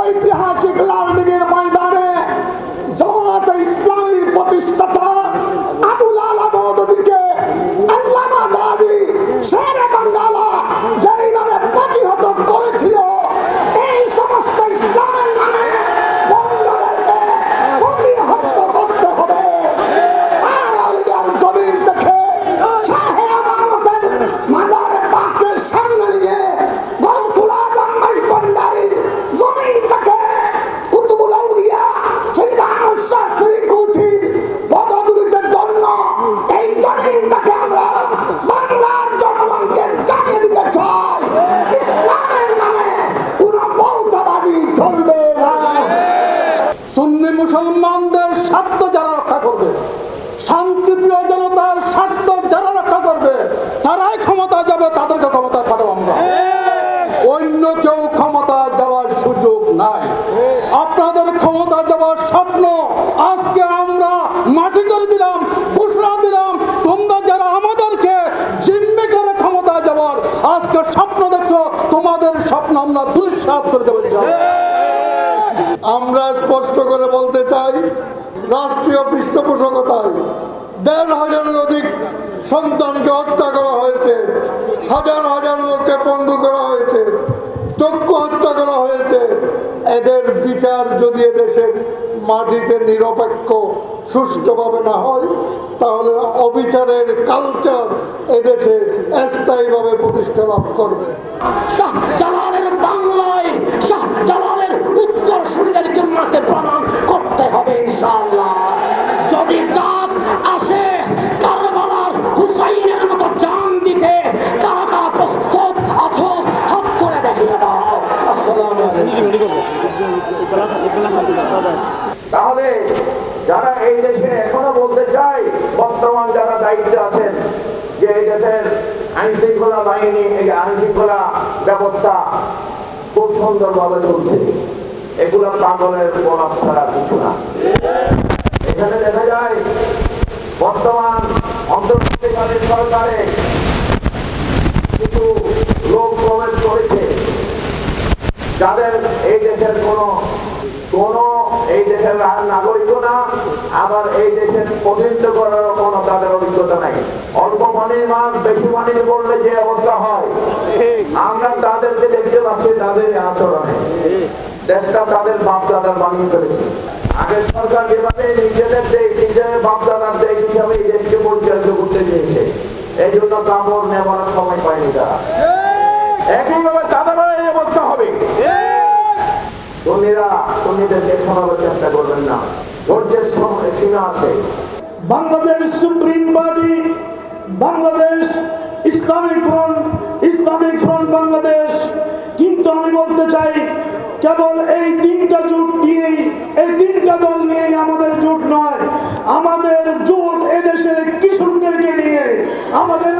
ঐতিহাসিক লালদিঘির ময়দানে জামায়াতে ইসলামীর প্রতিষ্ঠাতা আবুল আলা মওদুদীকে আল্লামা গাজী শেরে বাঙ্গালা যেইভাবে প্রতিহত করেছিল, এই সমস্ত ইসলামের নামে বন্ধদেরকে প্রতিহত করতে হবে। আর আলিয়ার জমিন থেকে শাহে আমানতের মাজারে পাকের সামনে নিয়ে গৌসুল আজম মাইজভান্ডারীর জমিন থেকে কুতুবুল আউলিয়া সৈয়দ আহমদ শাহ শরীকুথির পদগুলিতে গণ্য এই জমিনটাকে আমরা বাংলার জনগণকে জানিয়ে দিতে চাই, ইসলামের নামে কোন পৌঁছাবাজি চলবে না। সুন্নি মুসলমানদের স্বার্থ যারা রক্ষা করবে, শান্তিপ্রিয় জনতার স্বার্থ যারা রক্ষা করবে, তারাই ক্ষমতা যাবে, তাদেরকে ক্ষমতা পাঠাবো আমরা। অন্য কেউ ক্ষমতা যাওয়ার সুযোগ নাই। আপনাদের ক্ষমতা যাওয়ার স্বপ্ন আজকে আমরা মাটি করে দিলাম, ঘোষণা দিলাম। তোমরা যারা আমাদেরকে জিম্মি করে ক্ষমতা যাওয়ার আজকে স্বপ্ন দেখছো, তোমাদের স্বপ্ন আমরা দুঃসাৎ করে দেবো। আমরা স্পষ্ট করে বলতে চাই, রাষ্ট্রীয় পৃষ্ঠপোষকতায় ১৫০০০-এর অধিক সন্তানকে হত্যা করা হয়েছে, হাজার হাজার লোককে পঙ্গু করা হয়েছে, চক্ষু হত্যা করা হয়েছে। এদের বিচার যদি এদেশের মাটিতে নিরপেক্ষ সুষ্ঠুভাবে না হয়, তাহলে অবিচারের কালচার এদেশে স্থায়ীভাবে প্রতিষ্ঠা লাভ করবে। শাহ জালালের বাংলায় শাহ জালালের উত্তর সুরিদেরকে মাঠে প্রমাণ করতে হবে ইনশাআল্লাহ। যদি ডাক আসে কারবালার হুসাইনের মতো জান দিতে, কারা কারা প্রস্তুত আছো হাত করে দেখিয়ে দাও। আসসালামু আলাইকুম। তাহলে যারা এই দেশে এখনো বলতে চায়, বর্তমান যারা দায়িত্বে আছেন, যে এই দেশের আইন শৃঙ্খলা বাহিনী, এই আইন শৃঙ্খলা ব্যবস্থা খুব সুন্দরভাবে চলছে, এগুলো পাগলের প্রভাব ছাড়া কিছু না। এখানে দেখা যায় বর্তমান অন্তর্বর্তীকালীন সরকারে কিছু লোক প্রবেশ করেছে, যাদের এই দেশের কোনো এই দেশের নাগরিকও না, আবার এই দেশের প্রতিনিধিত্ব করারও কোনো তাদের অভিজ্ঞতা নাই। অল্প পানির মাছ বেশি পানিতে পড়লে যে অবস্থা হয়, আমরা তাদেরকে দেখতে পাচ্ছি তাদের আচরণে। দেশটা তাদের বাপ দাদার বানিয়ে ফেলেছে। আগের সরকার যেভাবে নিজেদের দেশ, নিজেদের বাপ দাদার দেশ হিসাবে এই দেশকে পরিচালিত করতে চেয়েছে, এই জন্য কাপড় নেওয়ার সময় পায়নি তারা। একইভাবে তাদেরও এই অবস্থা হবে। সুন্নিদেরকে থামাবার চেষ্টা করবেন না, ধৈর্যের সীমা আছে। Bangladesh supreme party, Bangladesh Islamic front Bangladesh. কিন্তু আমি বলতে চাই, কেবল এই তিনটা জোট নিয়েই, এই তিনটা দল নিয়েই আমাদের জোট নয়। আমাদের জোট এদেশের কৃষকদেরকে নিয়ে, আমাদের